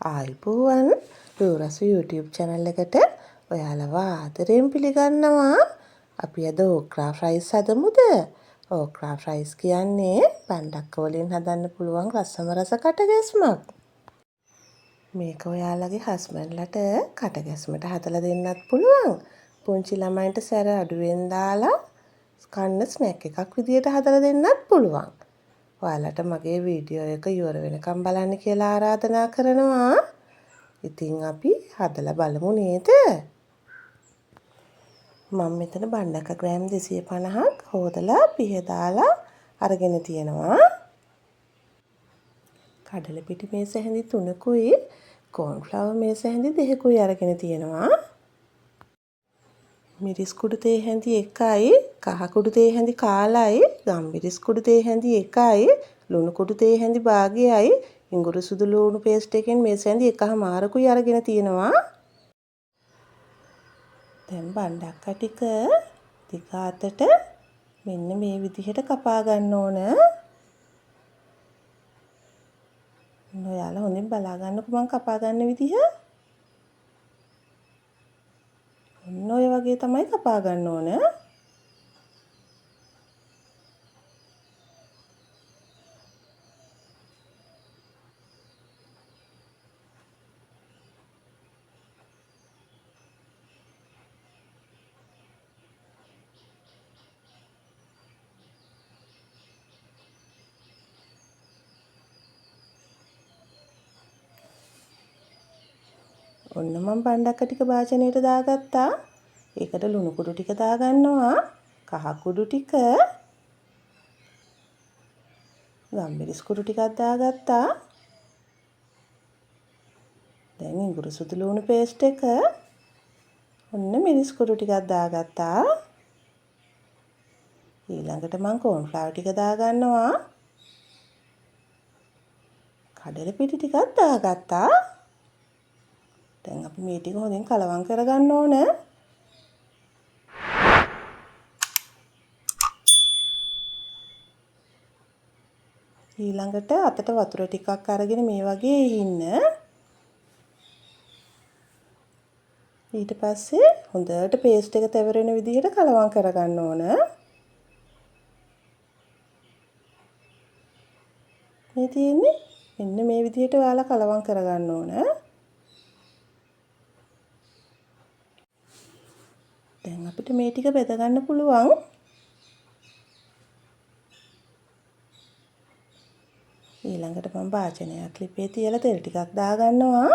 ආයිබෝවන් රූරස YouTube channel එකට ඔයාලව ආදරයෙන් පිළිගන්නවා. අපි අද ඕක්‍රා ෆ්‍රයිස් හදමුද? ඕක්‍රා ෆ්‍රයිස් කියන්නේ බණ්ඩක්ක වලින් හදන්න පුළුවන් රසම රස කටගැස්මක්. මේක ඔයාලගේ හස්බන්ඩ්ලට කටගැස්මට හදලා දෙන්නත් පුළුවන්. පුංචි ළමයින්ට සැර අඩුවෙන් දාලා කන්න ස්නැක් එකක් විදියට හදලා දෙන්නත් පුළුවන්. ඔයාලට මගේ වීඩියෝ එක ඉවර වෙනකම් බලන්න කියලා ආරාධනා කරනවා. ඉතින් අපි හදලා බලමු නේද? මම මෙතන බණ්ඩක්ක ග්‍රෑම් 250ක් හොදලා පිහ දාලා අරගෙන තියෙනවා. කඩල පිටි මේස හැඳි 3කුයි කෝන්ෆ්ලවර් මේස හැඳි 2කුයි අරගෙන තියෙනවා. මිරිස් කුඩු තේ හැඳි 1යි, කහ කුඩු තේ හැඳි කාලයි, ගම්මිරිස් කුඩු තේ හැඳි 1යි, ලුණු කුඩු තේ හැඳි භාගයයි, ඉඟුරු සුදු ලුණු පේස්ට් එකෙන් මේස හැඳි 1මාරකුයි අරගෙන තියෙනවා. දැන් බණ්ඩක්ක ටික දිග අතට මෙන්න මේ විදිහට කපා ගන්න ඕන. ඔයාලා හොඳින් බලා ගන්නකො මම කපා ගන්න විදිහ. ඔන්න ඔය වගේ තමයි කපා ගන්න ඕන. ඔන්න මම බණ්ඩක්ක ටික භාජනයට දාගත්තා. ඒකට ලුණු කුඩු ටික දාගන්නවා. කහ කුඩු ටික, ගම්මිරිස් කුඩු ටිකක් දාගත්තා. දැන් ඉඟුරු සුදු ලුණු පේස්ට් එක, ඔන්න මිරිස් කුඩු ටිකක් දාගත්තා. ඊළඟට මම කෝන්ෆ්ලවර් ටික දාගන්නවා. කඩල පිටි ටිකක් දාගත්තා. දැන් අපි මේ ටික හොඳින් කලවම් කරගන්න ඕන. ඊළඟට අතට වතුර ටිකක් අරගෙන මේ වගේ ඉන්න. ඊට පස්සේ හොඳට පේස්ට් එක තැවරෙන විදිහට කලවම් කරගන්න ඕන. මේ තියෙන්නේ මෙන්න මේ විදිහට ඔයාලා කලවම් කරගන්න ඕන. දැන් අපිට මේ ටික බෙද ගන්න පුළුවන්. ඊළඟට මම භාජනයක් ලිපේ තියලා තෙල් ටිකක් දාගන්නවා.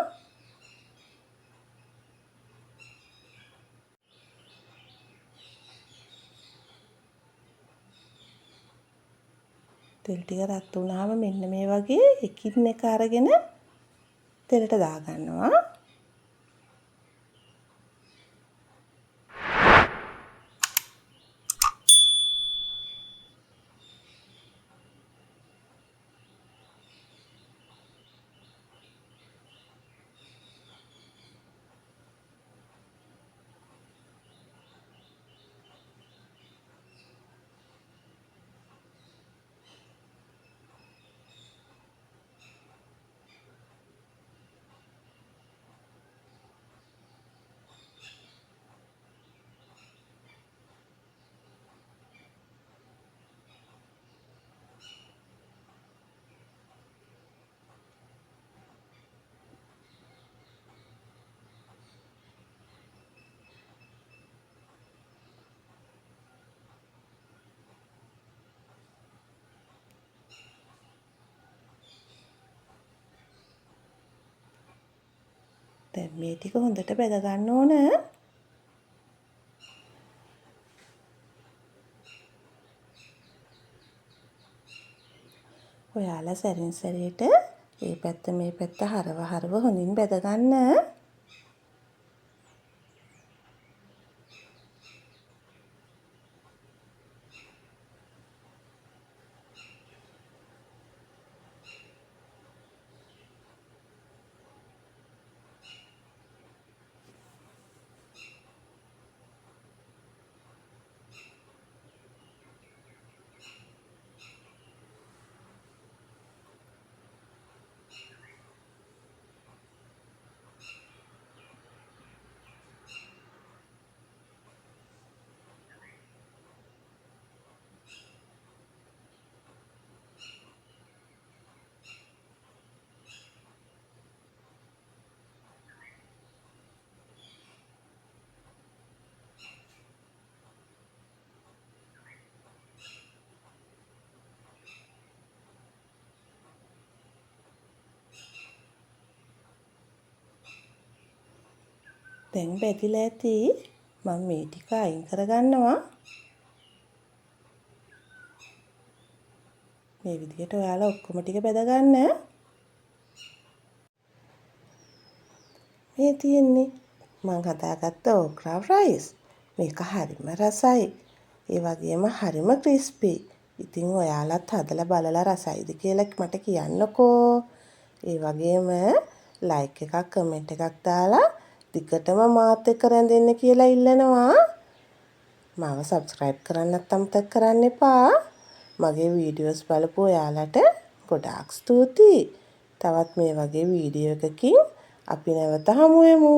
තෙල් ටික රත් වුණාම මෙන්න මේ වගේ එකින් එක අරගෙන තෙලට දාගන්නවා. දැන් මේ ටික හොඳට බෙද ගන්න ඕන. ඔයාලා සැරින් සැරේට මේ පැත්ත මේ පැත්ත හරව හොඳින් බෙද ගන්න. දැන් බැදිලා ඇති. මම මේ ටික අයින් කරගන්නවා. මේ විදිහට ඔයාලා ඔක්කොම ටික බෙදගන්න. මේ තියෙන්නේ මම හදාගත්ත ඕක්‍රා ෆ්‍රයිස්. මේක හරිම රසයි. ඒ වගේම හරිම ක්‍රිස්පි. ඉතින් ඔයාලත් හදලා බලලා රසයිද කියලා මට කියන්නකෝ. ඒ වගේම ලයික් එකක් කමෙන්ට් එකක් දාලා දිගටම මාත් එක්ක රැඳෙන්න කියලා ඉල්ලනවා. මාව සබ්ස්ක්‍රයිබ් කරන්නත් අමතක කරන්න එපා. මගේ වීඩියෝස් බලපු ඔයාලට ගොඩාක් ස්තුතියි. තවත් මේ වගේ වීඩියෝ එකකින් අපි නැවත හමු වෙමු.